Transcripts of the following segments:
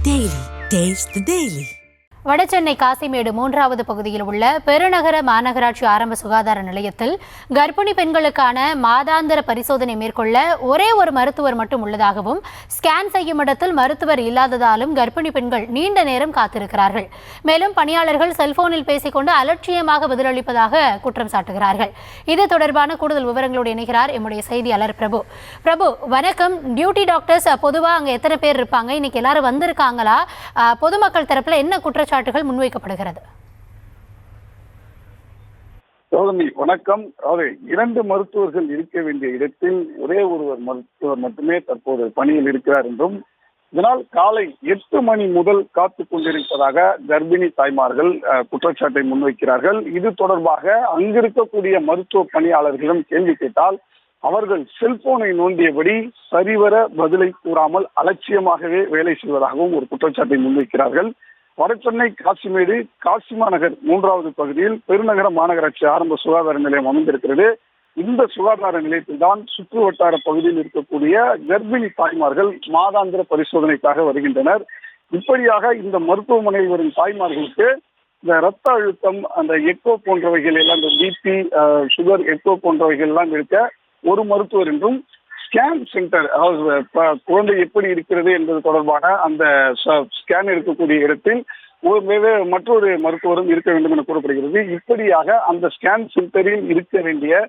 Daily. Taste the Daily. Vadachennai Kasimedu 3வது பகுதியில் உள்ள பெருநகர மாநகராட்சி ஆரம்ப சுகாதார நிலையத்தில் கர்ப்பிணி பெண்களுக்கான மாதாந்திர பரிசோதனை மேற்கொள்ள ஒரே ஒரு மருத்துவர் மட்டும் உள்ளதாகவும் ஸ்கேன் செய்யும் இடத்தில் மருத்துவர் இல்லாததாலும் கர்ப்பிணி பெண்கள் நீண்ட நேரம் காத்திருக்கிறார்கள். மேலும் பணியாளர்கள் செல்போனில் பேசிக்கொண்டு அலட்சியமாக பதிலளிப்பதாக குற்றம் சாட்டுகிறார்கள். இது தொடர்பான கூடுதல் விவரங்களோடு இணைகிறார் எம்முடைய செய்தியாளர் பிரபு. வணக்கம். டியூட்டி டாக்டர்ஸ் பொதுவாக அங்கே எத்தனை பேர் இருப்பாங்க? இன்னைக்கு எல்லாரும் வந்திருக்காங்களா? பொதுமக்கள் தரப்புல என்ன குற்றச்சாட்டுகள் முன்வைக்கப்படுகிறது? வணக்கம். இரண்டு மருத்துவர்கள் இருக்க வேண்டிய இடத்தில் ஒரே ஒருவர் மருத்துவர் மட்டுமே தற்போது பணியில் இருக்கிறார் என்றும் இதனால் காலை 8 மணி முதல் காத்துக் கொண்டிருப்பதாக கர்ப்பிணி தாய்மார்கள் குற்றச்சாட்டை முன்வைக்கிறார்கள். இது தொடர்பாக அங்கிருக்கக்கூடிய மருத்துவ பணியாளர்களிடம் கேள்வி கேட்டால் அவர்கள் செல்போனை நோண்டியபடி சரிவர பதிலை கூறாமல் அலட்சியமாகவே வேலை செய்வதாகவும் ஒரு குற்றச்சாட்டை முன்வைக்கிறார்கள். வடசென்னை காசிமேடு காசிமா நகர் 3வது பகுதியில் பெருநகர மாநகராட்சி ஆரம்ப சுகாதார நிலையம் அமைந்திருக்கிறது. இந்த சுகாதார நிலையத்தில் தான் சுற்று வட்டார பகுதியில் இருக்கக்கூடிய கர்ப்பிணி தாய்மார்கள் மாதாந்திர பரிசோதனைக்காக வருகின்றனர். இப்படியாக இந்த மருத்துவமனையில் வரும் தாய்மார்களுக்கு இந்த ரத்த அழுத்தம், அந்த எக்கோ போன்றவைகள் எல்லாம், இந்த பிபி, சுகர், எக்கோ போன்றவைகள் எல்லாம் இருக்க ஒரு மருத்துவர் என்றும், ஸ்கேன் சென்டர், அதாவது குழந்தை எப்படி இருக்கிறது என்பது தொடர்பான அந்த ஸ்கேன் இருக்கக்கூடிய இடத்தில் மற்றொரு மருத்துவரும் இருக்க வேண்டும் என கூறப்படுகிறது. இப்படியாக அந்த ஸ்கேன் சென்டரில் இருக்க வேண்டிய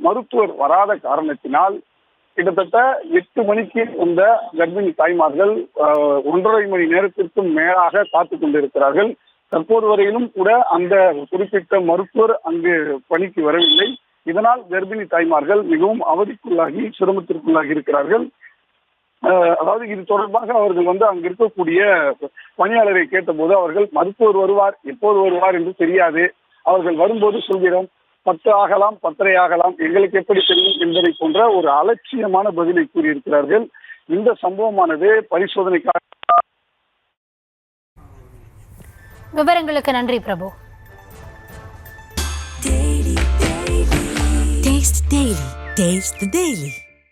மருத்துவர் வராத காரணத்தினால் கிட்டத்தட்ட 8 மணிக்கு வந்த கர்ப்பிணி தாய்மார்கள் 1.5 மணி நேரத்திற்கும் மேலாக காத்துக் கொண்டிருக்கிறார்கள். தற்போது வரையிலும் கூட அந்த குறிப்பிட்ட மருத்துவர் அங்கு பணிக்கு வரவில்லை. இதனால் கர்ப்பிணி தாய்மார்கள் மிகவும் அவதிக்குள்ளாகி சிரமத்திற்குள்ளாகி இருக்கிறார்கள். அதாவது இது தொடர்பாக அவர்கள் அங்கு இருக்கக்கூடிய பணியாளரை கேட்டபோது அவர்கள் மருத்துவர் வருவார், எப்போது வருவார் என்று தெரியாது, அவர்கள் வரும்போது சொல்கிறோம், 10 ஆகலாம், 10:30 ஆகலாம், எங்களுக்கு எப்படி தெரியும் என்பதை போன்ற ஒரு அலட்சியமான பதிலை கூறியிருக்கிறார்கள். இந்த சம்பவமானது பரிசோதனைக்காக. விவரங்களுக்கு நன்றி பிரபு. Taste the Daily.